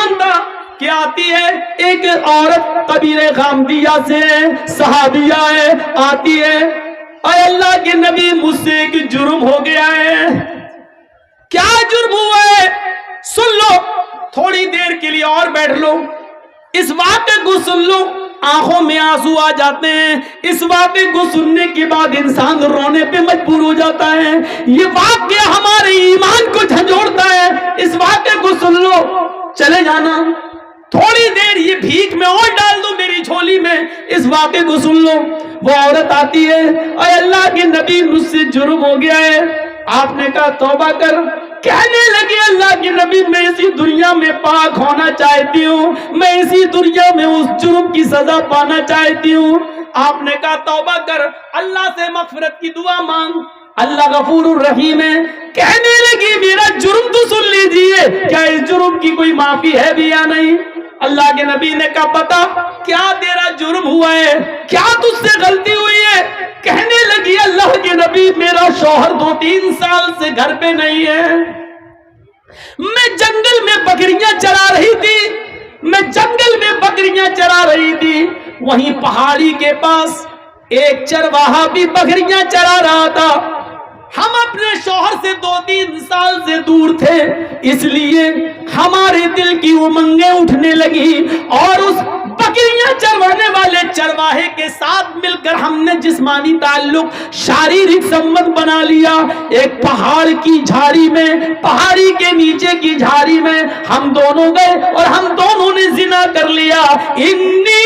ایمان تھا کہ آتی ہے ایک عورت قبیلے غامدیہ سے صحابیہ ہے، آتی ہے، اے اللہ کے نبی مجھ سے ایک جرم ہو گیا ہے۔ کیا جرم ہوا ہے؟ سن لو، تھوڑی دیر کے لیے اور بیٹھ لو، اس واقعے کو سن لو، آنکھوں میں آنسو آ جاتے ہیں۔ اس واقعے کو سننے کے بعد انسان رونے پہ مجبور ہو جاتا ہے۔ یہ واقعہ ہمارے ایمان کو جھنجھوڑتا ہے۔ اس واقعے کو سن لو، چلے جانا تھوڑی دیر، یہ بھیک میں اور ڈال دو میری جھولی میں، اس واقعے کو سن لو۔ وہ عورت آتی ہے، اے اللہ کے نبی مجھ سے جرم ہو گیا ہے۔ آپ نے کہا توبہ کر۔ کہنے لگے اللہ کے نبی میں اسی دنیا میں پاک ہونا چاہتی ہوں، میں اسی دنیا میں اس جرم کی سزا پانا چاہتی ہوں۔ آپ نے کہا توبہ کر، اللہ سے مغفرت کی دعا مانگ، اللہ غفور الرحیم ہے۔ کہنے لگی میرا جرم تو سن لیجئے، کیا اس جرم کی کوئی معافی ہے بھی یا نہیں؟ اللہ کے نبی نے کہا بتا کیا تیرا جرم ہوا ہے، کیا تجھ سے غلطی ہوئی ہے؟ کہنے لگی اللہ کے نبی میرا شوہر 2-3 سال سے گھر پہ نہیں ہے، میں جنگل میں بکریاں چرا رہی تھی، وہیں پہاڑی کے پاس ایک چرواہا بھی بکریاں چرا رہا تھا۔ ہم اپنے شوہر سے 2-3 سال سے دور تھے، اس لیے ہمارے دل کی امنگیں اٹھنے لگی اور اس بکریاں چروانے والے چرواہے کے ساتھ مل کر ہم نے جسمانی تعلق، شاریرک سمبند بنا لیا۔ ایک پہاڑ کی جھاڑی میں، پہاڑی کے نیچے کی جھاڑی میں ہم دونوں گئے اور ہم دونوں نے زنا کر لیا۔ انی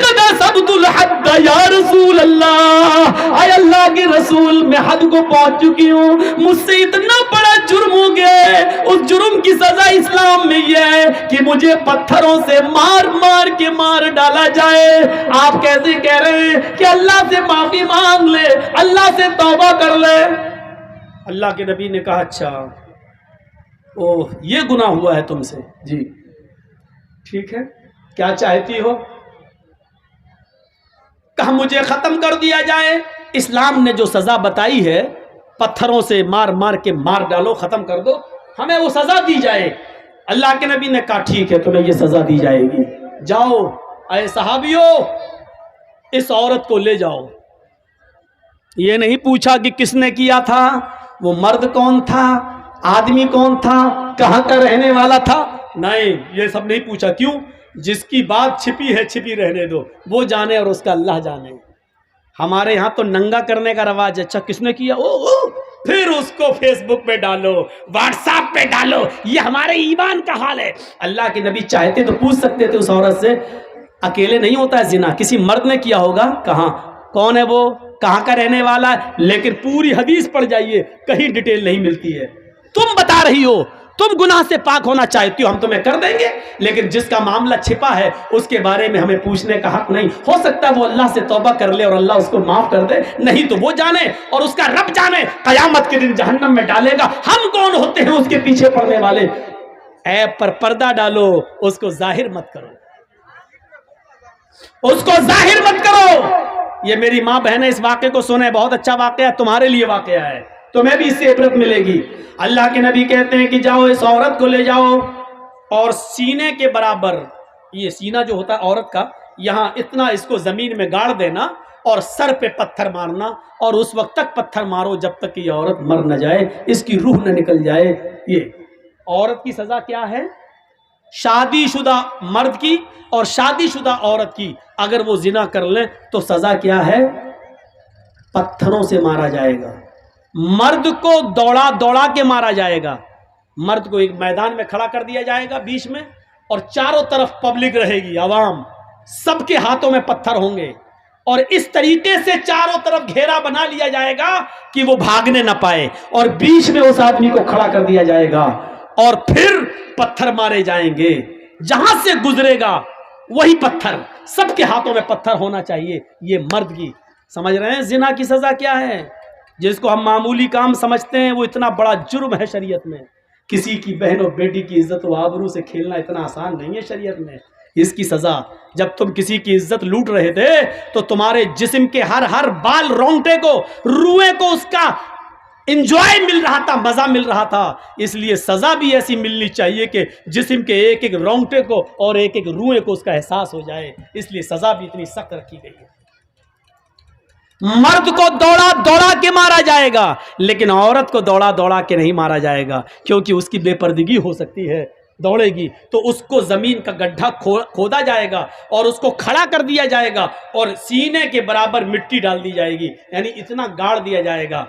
قد صبت الحد یا رسول اللہ، اے اللہ کے رسول میں حد کو پہنچ چکی ہوں، مجھ سے اتنا بڑا جرم ہو گیا ہے۔ اس جرم کی سزا اسلام میں یہ ہے کہ مجھے پتھروں سے مار مار کے مار ڈالا جائے۔ آپ کیسے کہہ رہے ہیں کہ اللہ سے معافی مانگ لے، اللہ سے توبہ کر لے؟ اللہ کے نبی نے کہا اچھا اوہ یہ گناہ ہوا ہے تم سے، جی ٹھیک ہے، کیا چاہتی ہو؟ کہا مجھے ختم کر دیا جائے۔ اسلام نے جو سزا بتائی ہے پتھروں سے مار مار کے مار ڈالو، ختم کر دو، ہمیں وہ سزا دی جائے۔ اللہ کے نبی نے کہا ٹھیک ہے تمہیں یہ سزا دی جائے گی، جاؤ اے صحابیو اس عورت کو لے جاؤ۔ یہ نہیں پوچھا کہ کس نے کیا تھا، وہ مرد کون تھا، آدمی کون تھا، کہاں کا رہنے والا تھا، نہیں یہ سب نہیں پوچھا۔ کیوں؟ جس کی بات چھپی ہے چھپی رہنے دو، وہ جانے اور اس کا اللہ جانے۔ ہمارے ہاں تو ننگا کرنے کا رواج ہے، اچھا کس نے کیا، پھر اس کو فیس بک پہ ڈالو، واٹس ایپ پہ ڈالو، یہ ہمارے ایمان کا حال ہے۔ اللہ کے نبی چاہتے تو پوچھ سکتے تھے اس عورت سے، اکیلے نہیں ہوتا ہے زنا، کسی مرد نے کیا ہوگا، کہاں، کون ہے وہ، کہاں کا رہنے والا ہے، لیکن پوری حدیث پڑھ جائیے کہیں ڈیٹیل نہیں ملتی ہے۔ تم بتا رہی ہو تم گناہ سے پاک ہونا چاہتی ہو، ہم تمہیں کر دیں گے، لیکن جس کا معاملہ چھپا ہے اس کے بارے میں ہمیں پوچھنے کا حق نہیں۔ ہو سکتا ہے وہ اللہ سے توبہ کر لے اور اللہ اس کو معاف کر دے، نہیں تو وہ جانے اور اس کا رب جانے، قیامت کے دن جہنم میں ڈالے گا۔ ہم کون ہوتے ہیں اس کے پیچھے پڑنے والے؟ عیب پر پردہ ڈالو، اس کو ظاہر مت کرو، اس کو ظاہر مت کرو۔ یہ میری ماں بہنیں اس واقعے کو سنیں، بہت اچھا واقعہ ہے، تمہارے لیے واقعہ ہے، تمہیں بھی اس سے عبرت ملے گی۔ اللہ کے نبی کہتے ہیں کہ جاؤ اس عورت کو لے جاؤ اور سینے کے برابر، یہ سینہ جو ہوتا ہے عورت کا، یہاں اتنا اس کو زمین میں گاڑ دینا اور سر پہ پتھر مارنا، اور اس وقت تک پتھر مارو جب تک کہ یہ عورت مر نہ جائے، اس کی روح نہ نکل جائے۔ یہ عورت کی سزا کیا ہے؟ شادی شدہ مرد کی اور شادی شدہ عورت کی اگر وہ زنا کر لیں تو سزا کیا ہے؟ پتھروں سے مارا جائے گا۔ مرد کو دوڑا دوڑا کے مارا جائے گا، مرد کو ایک میدان میں کھڑا کر دیا جائے گا بیچ میں، اور چاروں طرف پبلک رہے گی، عوام، سب کے ہاتھوں میں پتھر ہوں گے، اور اس طریقے سے چاروں طرف گھیرا بنا لیا جائے گا کہ وہ بھاگنے نہ پائے، اور بیچ میں اس آدمی کو کھڑا کر دیا جائے گا، اور پھر پتھر مارے جائیں گے، جہاں سے گزرے گا وہی پتھر، سب کے ہاتھوں میں پتھر ہونا چاہیے۔ یہ مرد کی، سمجھ رہے ہیں زنا کی سزا کیا ہے؟ جس کو ہم معمولی کام سمجھتے ہیں وہ اتنا بڑا جرم ہے شریعت میں۔ کسی کی بہن اور بیٹی کی عزت و آبرو سے کھیلنا اتنا آسان نہیں ہے شریعت میں۔ اس کی سزا، جب تم کسی کی عزت لوٹ رہے تھے تو تمہارے جسم کے ہر بال رونگٹے کو، روئے کو اس کا انجوائے مل رہا تھا، مزہ مل رہا تھا، اس لیے سزا بھی ایسی ملنی چاہیے کہ جسم کے ایک ایک رونگٹے کو اور ایک ایک روئے کو اس کا احساس ہو جائے، اس لیے سزا بھی اتنی سخت رکھی گئی ہے۔ مرد کو دوڑا دوڑا کے مارا جائے گا، لیکن عورت کو دوڑا دوڑا کے نہیں مارا جائے گا، کیونکہ اس کی بے پردگی ہو سکتی ہے۔ دوڑے گی تو اس کو زمین کا گڈھا کھودا جائے گا اور اس کو کھڑا کر دیا جائے گا اور سینے کے برابر مٹی ڈال دی جائے گی، یعنی اتنا گاڑ دیا جائے گا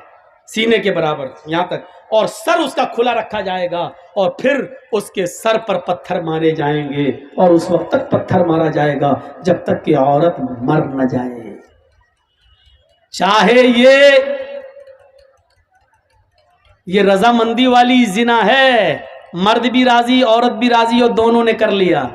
سینے کے برابر یہاں تک، اور سر اس کا کھلا رکھا جائے گا، اور پھر اس کے سر پر پتھر مارے جائیں گے، اور اس وقت تک پتھر مارا جائے گا جب تک کہ عورت مر نہ جائے۔ چاہے یہ رضامندی والی زنا ہے، مرد بھی راضی عورت بھی راضی اور دونوں نے کر لیا۔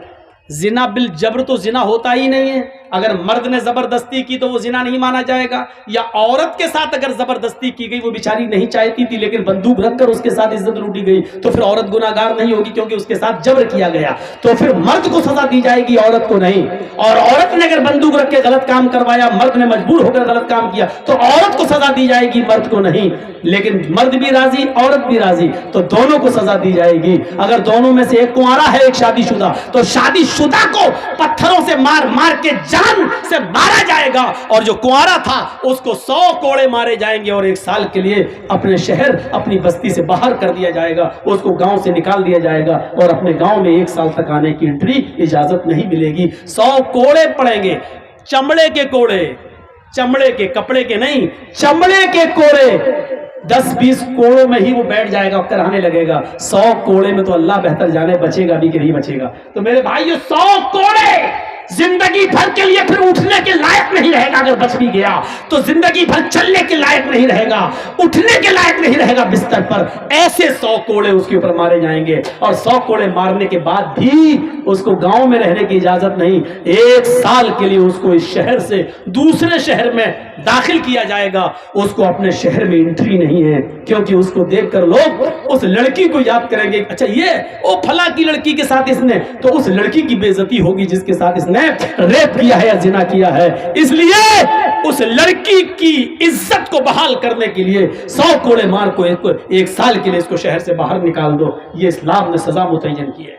زنا بالجبر تو زنا ہوتا ہی نہیں ہے، اگر مرد نے زبردستی کی تو وہ زنا نہیں مانا جائے گا، یا عورت کے ساتھ اگر زبردستی کی گئی، وہ بیچاری نہیں چاہتی تھی لیکن بندوق رکھ کر اس کے ساتھ عزت لوٹی گئی، تو پھر عورت گناہگار نہیں ہوگی کیونکہ اس کے ساتھ جبر کیا گیا، تو پھر مرد کو سزا دی جائے گی عورت کو نہیں۔ اور عورت نے اگر بندوق رکھ کے غلط کام کروایا، مرد نے مجبور ہو کر غلط کام کیا، تو عورت کو سزا دی جائے گی، مرد کو نہیں۔ لیکن مرد بھی راضی عورت بھی راضی تو دونوں کو سزا دی جائے گی۔ اگر دونوں میں سے ایک کنوارا ہے ایک شادی شدہ، تو شادی شدہ کو پتھروں سے مار مار کے جان سے مارا جائے گا، اور جو کنوارا تھا اس کو 100 کوڑے مارے جائیں گے، اور 1 سال کے لیے اپنے شہر اپنی بستی سے باہر کر دیا جائے گا، اس کو گاؤں سے نکال دیا جائے گا، اور اپنے گاؤں میں 1 سال تک آنے کی انٹری اجازت نہیں ملے گی۔ 100 کوڑے پڑیں گے، چمڑے کے کوڑے، چمڑے کے، کپڑے کے نہیں، چمڑے کے کوڑے۔ 10-20 کوڑوں میں ہی وہ بیٹھ جائے گا، کرانے لگے گا۔ 100 کوڑے میں تو اللہ بہتر جانے بچے گا بھی کہ نہیں بچے گا۔ تو میرے بھائیو 100 کوڑے زندگی بھر کے لیے پھر اٹھنے کے لائق نہیں رہے گا، اگر بچ بھی گیا تو زندگی بھر چلنے کے لائق نہیں رہے گا، اٹھنے کے لائق نہیں رہے گا بستر پر۔ ایسے 100 کوڑے اس کے اوپر مارے جائیں گے، اور 100 کوڑے مارنے کے بعد بھی اس کو گاؤں میں رہنے کی اجازت نہیں۔ 1 سال کے لیے اس کو اس شہر سے دوسرے شہر میں داخل کیا جائے گا، اس کو اپنے شہر میں انٹری نہیں ہے، کیونکہ اس کو دیکھ کر لوگ اس لڑکی کو یاد کریں گے، اچھا یہ او پھلا کی لڑکی کے ساتھ اس نے، تو اس لڑکی کی بے عزتی ہوگی جس کے ساتھ اس نے ریپ کیا ہے یا زنا کیا ہے۔ اس لیے اس لڑکی کی عزت کو بحال کرنے کے لیے 100 کوڑے مار کو 1 سال کے لیے اس کو شہر سے باہر نکال دو، یہ اسلام نے سزا متعین کی ہے۔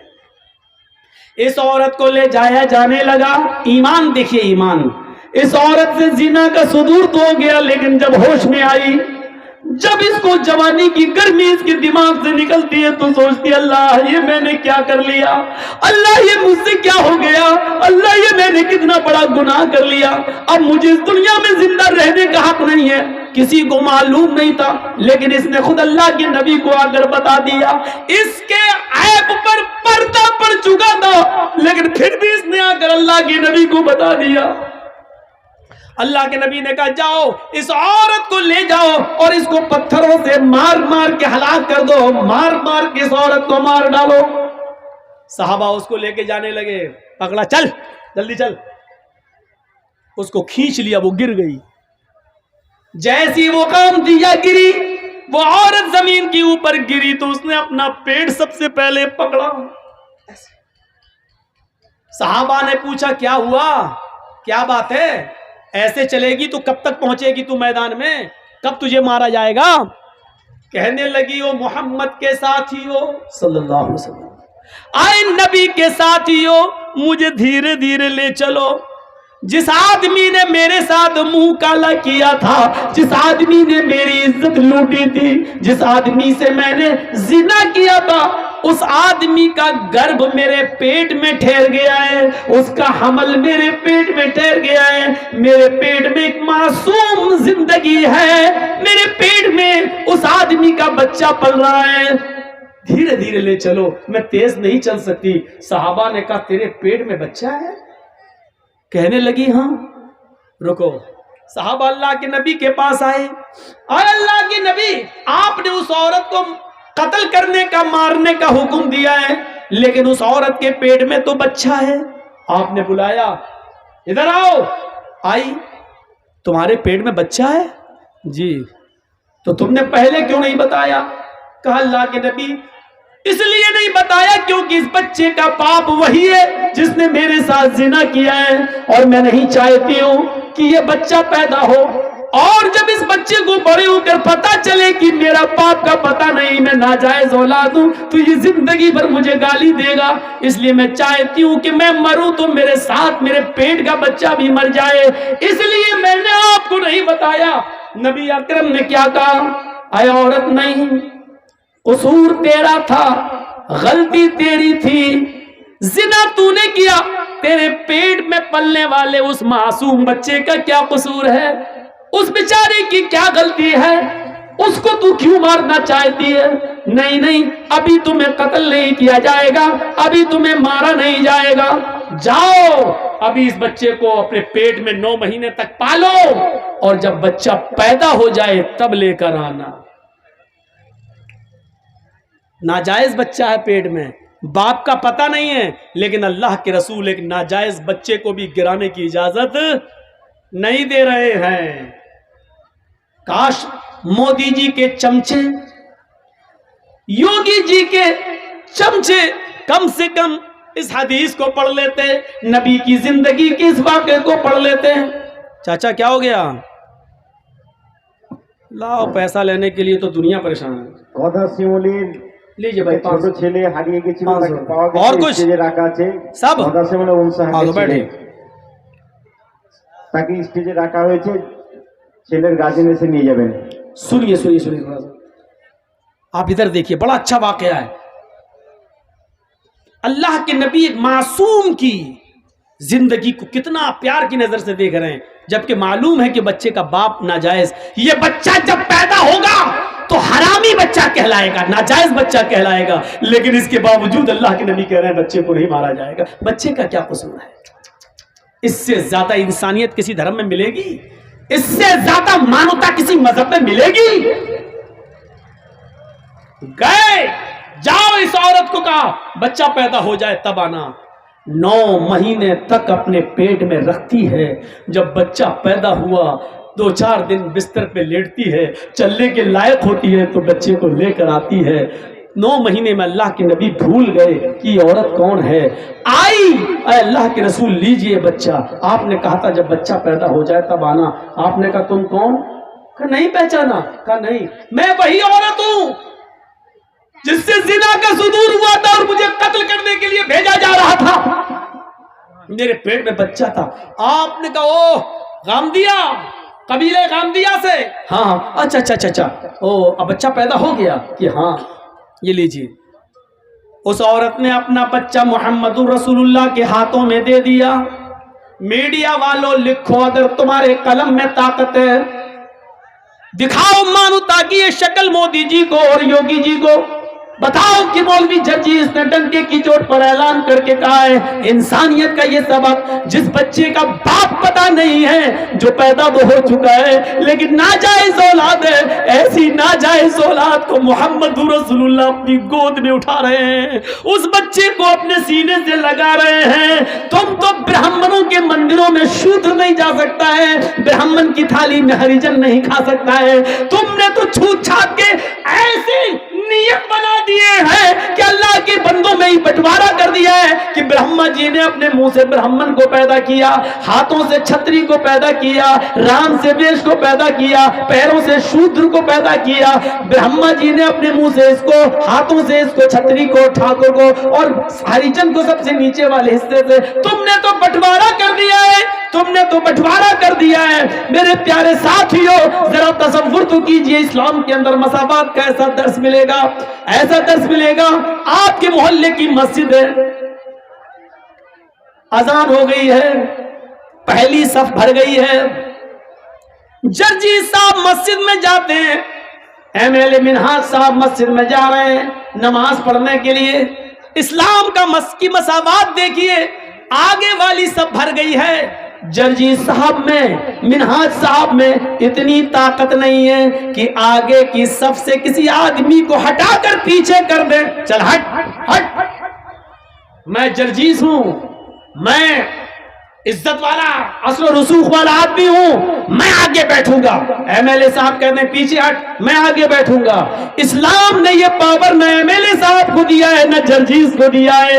اس عورت کو لے جایا جانے لگا، ایمان دیکھیے ایمان، اس عورت سے زنا کا صدور تو ہو گیا، لیکن جب ہوش میں آئی، جب اس کو جوانی کی گرمی اس کے دماغ سے نکلتی ہے، تو سوچتی ہے اللہ یہ میں نے کیا کر لیا، اللہ یہ مجھ سے کیا ہو گیا، اللہ یہ میں نے کتنا بڑا گناہ کر لیا، اب مجھے اس دنیا میں زندہ رہنے کا حق نہیں ہے۔ کسی کو معلوم نہیں تھا، لیکن اس نے خود اللہ کے نبی کو آ کر بتا دیا۔ اس کے عیب پر پردہ پڑ چکا تھا، لیکن پھر بھی اس نے آ کر اللہ کے نبی کو بتا دیا۔ اللہ کے نبی نے کہا جاؤ اس عورت کو لے جاؤ اور اس کو پتھروں سے مار مار کے ہلاک کر دو، مار مار کے اس عورت کو مار ڈالو۔ صحابہ اس کو لے کے جانے لگے، پکڑا، چل جلدی چل، اس کو کھینچ لیا، وہ گر گئی۔ جیسی وہ کام دیا گری، وہ عورت زمین کے اوپر گری تو اس نے اپنا پیٹ سب سے پہلے پکڑا۔ صحابہ نے پوچھا کیا ہوا، کیا بات ہے، ایسے چلے گی تو کب تک پہنچے گی تو میدان میں، کب تجھے مارا جائے گا؟ کہنے لگی وہ محمد کے ساتھیو صلی اللہ علیہ وسلم، آئے نبی کے ساتھیو مجھے دھیرے دھیرے لے چلو، جس آدمی نے میرے ساتھ منہ کالا کیا تھا، جس آدمی نے میری عزت لوٹی تھی، جس آدمی سے میں نے زنا کیا تھا، اس آدمی کا گرب میرے پیٹ میں ٹھہر گیا ہے، اس کا حمل میرے پیٹ میں ٹھہر گیا ہے، میرے پیٹ میں ایک معصوم زندگی ہے، میرے پیٹ میں اس آدمی کا بچہ پل رہا ہے، دھیرے دھیرے لے چلو، میں تیز نہیں چل سکتی۔ صحابہ نے کہا تیرے پیٹ میں بچہ ہے؟ کہنے لگی ہاں۔ رکو، صحابہ اللہ کے نبی کے پاس آئے، اور اللہ کے نبی آپ نے اس عورت کو قتل کرنے کا، مارنے کا حکم دیا ہے، لیکن اس عورت کے پیٹ میں تو بچہ ہے۔ آپ نے بلایا، ادھر آؤ، آئی، تمہارے پیٹ میں بچہ ہے؟ جی، تو تم نے پہلے کیوں نہیں بتایا؟ کہا اللہ کے نبی اس لیے نہیں بتایا کیونکہ اس بچے کا باپ وہی ہے جس نے میرے ساتھ زنا کیا ہے، اور میں نہیں چاہتی ہوں کہ یہ بچہ پیدا ہو اور جب اس بچے کو بڑے ہو کر پتا چلے کہ میرا باپ کا پتہ نہیں، میں ناجائز اولاد ہوں، تو یہ زندگی بھر مجھے گالی دے گا، اس لیے میں چاہتی ہوں کہ میں مروں تو میرے ساتھ میرے پیٹ کا بچہ بھی مر جائے، اس لیے میں نے آپ کو نہیں بتایا۔ نبی اکرم نے کیا کہا؟ اے عورت، نہیں، قصور تیرا تھا، غلطی تیری تھی، زنا تو نے کیا، تیرے پیٹ میں پلنے والے اس معصوم بچے کا کیا قصور ہے؟ اس بیچارے کی کیا غلطی ہے؟ اس کو تو کیوں مارنا چاہتی ہے؟ نہیں نہیں، ابھی تمہیں قتل نہیں کیا جائے گا، ابھی تمہیں مارا نہیں جائے گا، جاؤ ابھی اس بچے کو اپنے پیٹ میں 9 مہینے تک پالو، اور جب بچہ پیدا ہو جائے تب لے کر آنا۔ ناجائز بچہ ہے پیٹ میں، باپ کا پتہ نہیں ہے، لیکن اللہ کے رسول ایک ناجائز بچے کو بھی گرانے کی اجازت نہیں دے رہے ہیں۔ کاش مودی جی کے چمچے، یوگی جی کے چمچے کم سے کم اس حدیث کو پڑھ لیتے، نبی کی زندگی کے اس واقعے کو پڑھ لیتے۔ چاچا کیا ہو گیا؟ لاؤ پیسہ لینے کے لیے تو دنیا پریشان ہے۔ لیجیے بھائی، ছোট ছেলে হারিয়ে গেছিল, তাকে পাওয়া اور গেছে, کچھ স্টেজে রাখা আছে سب মদাসেমনে آگے بیٹھے۔ তাকে স্টেজে রাখা হয়েছে, ছেলের গার্জেন এসে নিয়ে যাবেন। سنیے سنیے سنیے تھوڑا سا، آپ ادھر دیکھیے، بڑا اچھا واقعہ ہے۔ اللہ کے نبی ایک معصوم کی زندگی کو کتنا پیار کی نظر سے دیکھ رہے ہیں، جبکہ معلوم ہے کہ بچے کا باپ ناجائز، یہ بچہ جب پیدا ہوگا تو حرامی بچہ کہلائے گا، ناجائز بچہ کہلائے گا، لیکن اس کے باوجود اللہ کے نبی کہہ رہے ہیں بچے کو نہیں مارا جائے گا۔ بچے کا کیا قصور ہے؟ اس سے زیادہ انسانیت کسی دھرم میں ملے گی؟ اس سے زیادہ مانوتا کسی مذہب میں ملے گی؟ گئے، جاؤ اس عورت کو کہا بچہ پیدا ہو جائے تب آنا، 9 مہینے تک اپنے پیٹ میں رکھتی ہے، جب بچہ پیدا ہوا 2-4 دن بستر پہ لیٹتی ہے، چلنے کے لائق ہوتی ہے تو بچے کو لے کر آتی ہے۔ 9 مہینے میں اللہ کے نبی بھول گئے کہ یہ عورت کون ہے، آئی، اے اللہ کے رسول لیجئے بچہ، آپ نے کہا تھا جب بچہ پیدا ہو جائے تب آنا، آپ نے کہا تم کون؟ کہا نہیں پہچانا، کہا نہیں، میں وہی عورت ہوں جس سے زنا کا صدور ہوا تھا اور مجھے قتل کرنے کے لیے بھیجا جا رہا تھا، میرے پیٹ میں بچہ تھا۔ آپ نے کہا او غامدیہ، قبیلہ غامدیہ سے؟ ہاں، اچھا اچھا اچھا، او اب بچہ پیدا ہو گیا؟ کہ ہاں، یہ لیجیے۔ اس عورت نے اپنا بچہ محمد رسول اللہ کے ہاتھوں میں دے دیا۔ میڈیا والوں لکھو، اگر تمہارے قلم میں طاقت ہے دکھاؤ مانو، تاکہ یہ شکل مودی جی کو اور یوگی جی کو بتاؤ کہ مولوی جرجیس نے ڈنڈے کی چوٹ پر اعلان کر کے کہا ہے انسانیت کا یہ سبق، جس بچے کا باپ پتہ نہیں ہے جو پیدا وہ ہو چکا ہے لیکن ناجائز اولاد ہے، ایسی ناجائز اولاد کو محمد رسول اللہ اپنی گود میں اٹھا رہے ہیں، اس بچے کو اپنے سینے سے لگا رہے ہیں۔ تم تو برہمنوں کے مندروں میں شودر نہیں جا سکتا ہے، برہمن کی تھالی میں ہریجن نہیں کھا سکتا ہے، تم نے تو چھوت چھات کے ایسی نیت بنا دیے ہیں کہ اللہ کے بندوں میں ہی بٹوارا کر دیا ہے کہ برہما جی نے اپنے منہ سے برہمن کو پیدا کیا، ہاتھوں سے چھتری کو پیدا کیا، رام سے ویش کو پیدا کیا، پیروں سے شودر کو پیدا کیا، برہما جی نے اپنے منہ سے اس کو، ہاتھوں سے اس کو، چھتری کو، ٹھاکر کو اور ہریجن کو سب سے نیچے والے حصے سے، تم نے تو بٹوارا کر دیا ہے، تم نے تو بٹوارا کر دیا ہے۔ میرے پیارے ساتھیوں، ذرا تصور تو کیجئے اسلام کے اندر مساوات کا ایسا درس ملے گا، ایسا درس ملے گا۔ آپ کے محلے کی مسجد ہے، اذان ہو گئی ہے، پہلی صف بھر گئی ہے، جرجی صاحب مسجد میں جاتے ہیں، ایم ایل اے منہاج صاحب مسجد میں جا رہے ہیں نماز پڑھنے کے لیے۔ اسلام کا کی مساوات دیکھیے، آگے والی صف بھر گئی ہے، جرجی صاحب میں، منہاج صاحب میں اتنی طاقت نہیں ہے کہ آگے کی صف سے کسی آدمی کو ہٹا کر پیچھے کر دیں، چل ہٹ ہٹ، میں جرجیس ہوں، میں عزت والا اصل و رسوخ والا آدمی ہوں، میں آگے بیٹھوں گا۔ ایم ایل اے صاحب کہتے ہیں پیچھے ہٹ، میں آگے بیٹھوں گا۔ اسلام نے یہ پاور نہ ایم ایل اے صاحب کو دیا ہے نہ جرجیس کو دیا ہے،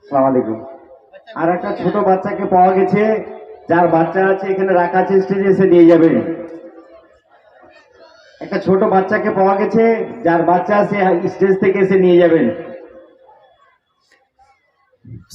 আসসালামু আলাইকুম। আর একটা ছোট বাচ্চাকে পাওয়া গেছে, যার বাচ্চা আছে এখানে রাখা আছে, স্টেজে এসে নিয়ে যাবেন। একটা ছোট বাচ্চাকে পাওয়া গেছে, যার বাচ্চা আছে স্টেজ থেকে এসে নিয়ে যাবেন।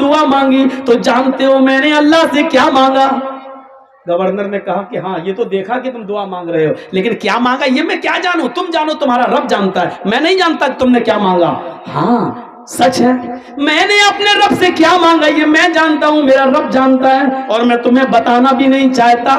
دعا مانگی تو جانتے ہو میں نے اللہ سے کیا مانگا؟ گورنر نے کہا کہ ہاں یہ تو دیکھا کہ تم دعا مانگ رہے ہو، لیکن کیا مانگا یہ میں کیا جانوں، تم جانو، تمہارا رب جانتا ہے، میں نہیں جانتا کہ تم نے کیا مانگا۔ ہاں سچ ہے، میں نے اپنے رب سے کیا مانگا یہ میں جانتا ہوں، میرا رب جانتا ہے، اور میں تمہیں بتانا بھی نہیں چاہتا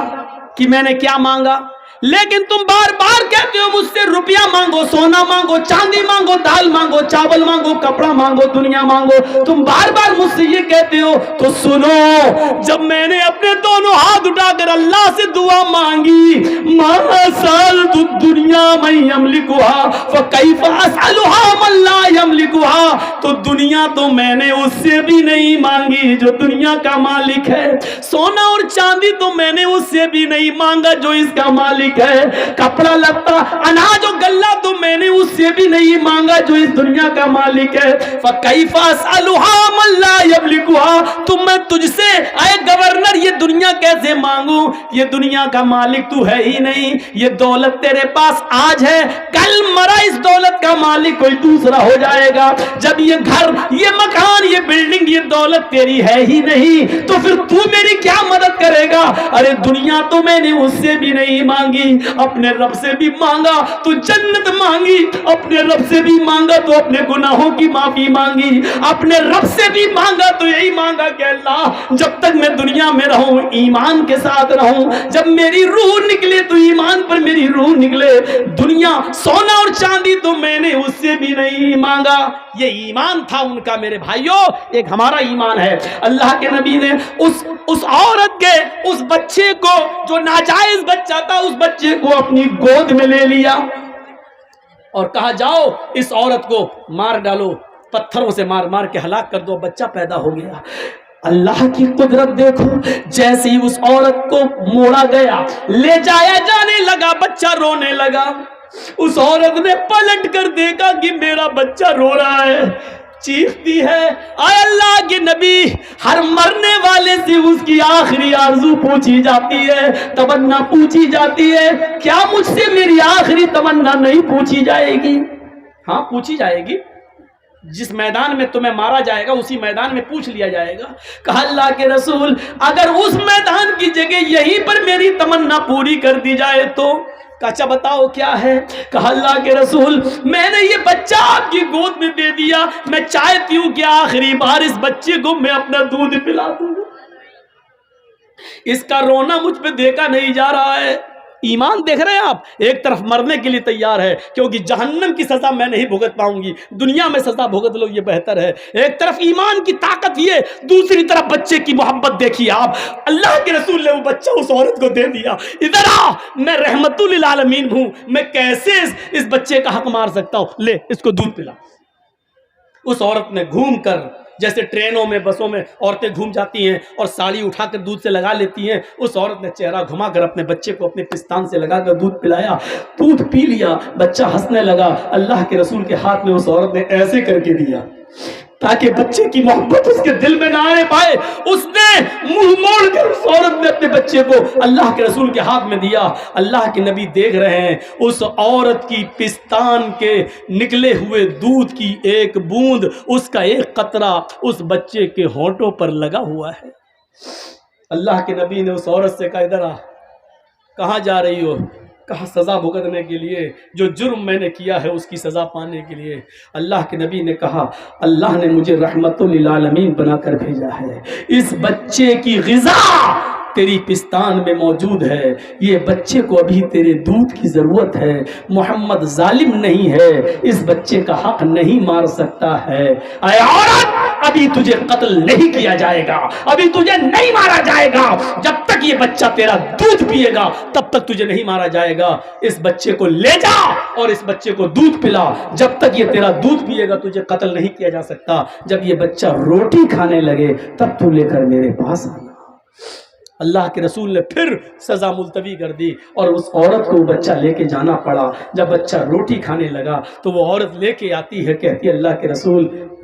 کہ میں نے کیا مانگا، لیکن تم بار بار کہتے ہو مجھ سے روپیہ مانگو، سونا مانگو، چاندی مانگو، دال مانگو، چاول مانگو، کپڑا مانگو، دنیا مانگو، تم بار بار مجھ سے یہ کہتے ہو۔ تو سنو، جب میں نے اپنے دونوں ہاتھ اٹھا کر اللہ سے دعا مانگی، ما سألت الدنیا من یملکها فکیف اسألها من لا یملکها، تو دنیا تو میں نے اس سے بھی نہیں مانگی جو دنیا کا مالک ہے، سونا اور چاندی تو میں نے اس سے بھی نہیں مانگا جو اس کا مالک ہے، کپڑا لتا اناج و غلہ تو میں نے اس سے بھی نہیں مانگا جو اس دنیا کا مالک ہے، فکیف اسألها من لا یملکها، تو میں تجھ سے اے گورنر یہ دنیا کیسے مانگوں، یہ دنیا کا مالک تو ہے ہی نہیں، یہ دولت تیرے پاس آج ہے، کل مرا اس دولت کا مالک کوئی دوسرا ہو جائے گا، جب یہ گھر، یہ مکان، یہ بلڈنگ، یہ دولت تیری ہے ہی نہیں تو پھر تو میری کیا مدد کرے گا؟ ارے دنیا تو میں نے اس سے بھی نہیں مانگی، اپنے رب سے بھی مانگا تو جنت مانگی، اپنے رب سے بھی مانگا تو اپنے گناہوں کی معافی مانگی، اپنے رب سے بھی مانگا تو یہی مانگا کہ اللہ جب تک میں دنیا میں رہوں ایمان کے ساتھ رہوں، جب میری روح نکلے تو ایمان پر میری روح نکلے، دنیا سونا اور چاندی تو میں نے اس سے بھی نہیں مانگا۔ یہ ایمان تھا ان کا میرے بھائیوں، ایک ہمارا ایمان ہے۔ اللہ کے نبی نے اس عورت کے اس بچے کو جو ناجائز بچہ تھا اس بچے کو اپنی گود میں لے لیا اور کہا جاؤ اس عورت کو مار ڈالو، پتھروں سے مار مار کے ہلاک کر دو، بچہ پیدا ہو گیا۔ اللہ کی قدرت دیکھو، جیسے ہی اس عورت کو موڑا گیا، لے جایا جانے لگا، بچہ رونے لگا، اس عورت نے پلٹ کر دیکھا کہ میرا بچہ رو رہا ہے، چیختی ہے، اے اللہ کے نبی، ہر مرنے والے سے اس کی آخری آرزو پوچھی جاتی ہے، تمنا پوچھی جاتی ہے، کیا مجھ سے میری آخری تمنا نہیں پوچھی جائے گی؟ ہاں پوچھی جائے گی، جس میدان میں تمہیں مارا جائے گا اسی میدان میں پوچھ لیا جائے گا۔ کہا اللہ کے رسول اگر اس میدان کی جگہ یہیں پر میری تمنا پوری کر دی جائے تو؟ اچھا بتاؤ کیا ہے؟ کہا اللہ کے رسول میں نے یہ بچہ آپ کی گود میں دے دیا، میں چاہتی ہوں کہ آخری بار اس بچے کو میں اپنا دودھ پلا دوں، اس کا رونا مجھ پہ دیکھا نہیں جا رہا ہے۔ ایمان دیکھ رہے ہیں آپ، ایک طرف مرنے کے لیے تیار ہے کیونکہ جہنم کی سزا میں نہیں بھگت پاؤں گی، دنیا میں سزا بھگت لو یہ بہتر ہے، ایک طرف ایمان کی طاقت یہ، دوسری طرف بچے کی محبت دیکھیے آپ، اللہ کے رسول نے وہ بچہ اس عورت کو دے دیا، ادھر آ، میں رحمت للعالمین ہوں، میں کیسے اس بچے کا حق مار سکتا ہوں، لے اس کو دودھ پلا۔ اس عورت نے گھوم کر، جیسے ٹرینوں میں بسوں میں عورتیں گھوم جاتی ہیں اور ساڑی اٹھا کر دودھ سے لگا لیتی ہیں، اس عورت نے چہرہ گھما کر اپنے بچے کو اپنے پستان سے لگا کر دودھ پلایا، دودھ پی لیا، بچہ ہنسنے لگا۔ اللہ کے رسول کے ہاتھ میں اس عورت نے ایسے کر کے دیا تاکہ بچے کی محبت اس کے دل میں نہ آنے پائے، اس نے منہ موڑ کر اس عورت نے اپنے بچے کو اللہ کے رسول کے ہاتھ میں دیا۔ اللہ کے نبی دیکھ رہے ہیں اس عورت کی پستان کے نکلے ہوئے دودھ کی ایک بوند، اس کا ایک قطرہ اس بچے کے ہونٹوں پر لگا ہوا ہے۔ اللہ کے نبی نے اس عورت سے کہا ادھر آ، کہاں جا رہی ہو؟ کہا سزا بھگتنے کے لیے، جو جرم میں نے کیا ہے اس کی سزا پانے کے لیے۔ اللہ کے نبی نے کہا اللہ نے مجھے رحمت للعالمین بنا کر بھیجا ہے، اس بچے کی غذا تیری پستان میں موجود ہے، یہ بچے کو ابھی تیرے دودھ کی ضرورت ہے، محمد ظالم نہیں ہے، اس بچے کا حق نہیں مار سکتا ہے۔ اے عورت ابھی تجھے قتل نہیں کیا جائے گا، ابھی تجھے نہیں مارا جائے گا، جب تک یہ بچہ تیرا دودھ پیے گا تب تک تجھے نہیں مارا جائے گا، اس بچے کو لے جا اور اس بچے کو دودھ پلا، جب تک یہ تیرا دودھ پیے گا تجھے قتل نہیں کیا جا سکتا، جب یہ بچہ روٹی کھانے لگے تب تو لے کر میرے پاس آنا۔ اللہ کے رسول نے پھر سزا ملتوی کر دی اور اس عورت کو بچہ لے کے جانا پڑا۔ جب بچہ روٹی کھانے لگا تو وہ عورت لے کے آتی ہے، کہتی ہے اللہ کے رسول